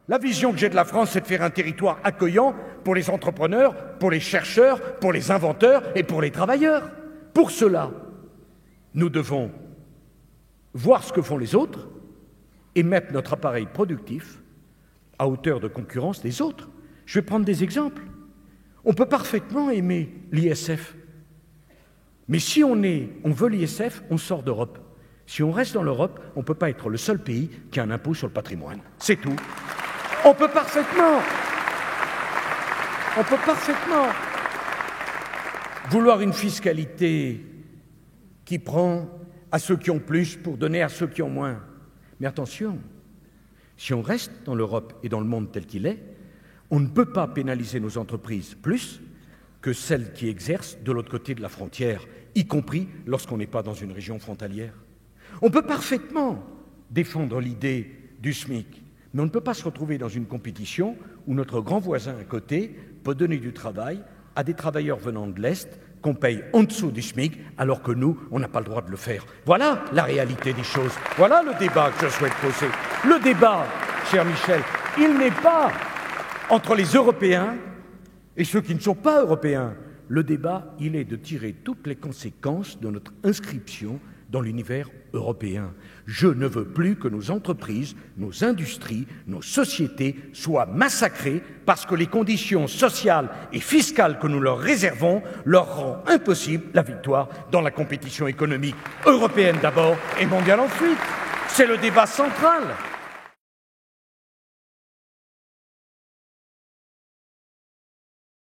La vision que j'ai de la France, c'est de faire un territoire accueillant pour les entrepreneurs, pour les chercheurs, pour les inventeurs et pour les travailleurs. Pour cela, nous devons voir ce que font les autres et mettre notre appareil productif à hauteur de concurrence des autres. Je vais prendre des exemples. On peut parfaitement aimer l'ISF. Mais si on veut l'ISF, on sort d'Europe. Si on reste dans l'Europe, on ne peut pas être le seul pays qui a un impôt sur le patrimoine. C'est tout. On peut parfaitement vouloir une fiscalité qui prend à ceux qui ont plus pour donner à ceux qui ont moins. Mais attention, si on reste dans l'Europe et dans le monde tel qu'il est, on ne peut pas pénaliser nos entreprises plus que celles qui exercent de l'autre côté de la frontière, y compris lorsqu'on n'est pas dans une région frontalière. On peut parfaitement défendre l'idée du SMIC, mais on ne peut pas se retrouver dans une compétition où notre grand voisin à côté peut donner du travail à des travailleurs venant de l'Est qu'on paye en dessous du SMIC, alors que nous, on n'a pas le droit de le faire. Voilà la réalité des choses. Voilà le débat que je souhaite poser. Le débat, cher Michel, il n'est pas entre les Européens et ceux qui ne sont pas européens. Le débat, il est de tirer toutes les conséquences de notre inscription dans l'univers européen. Je ne veux plus que nos entreprises, nos industries, nos sociétés soient massacrées parce que les conditions sociales et fiscales que nous leur réservons leur rendent impossible la victoire dans la compétition économique européenne d'abord et mondiale ensuite. C'est le débat central.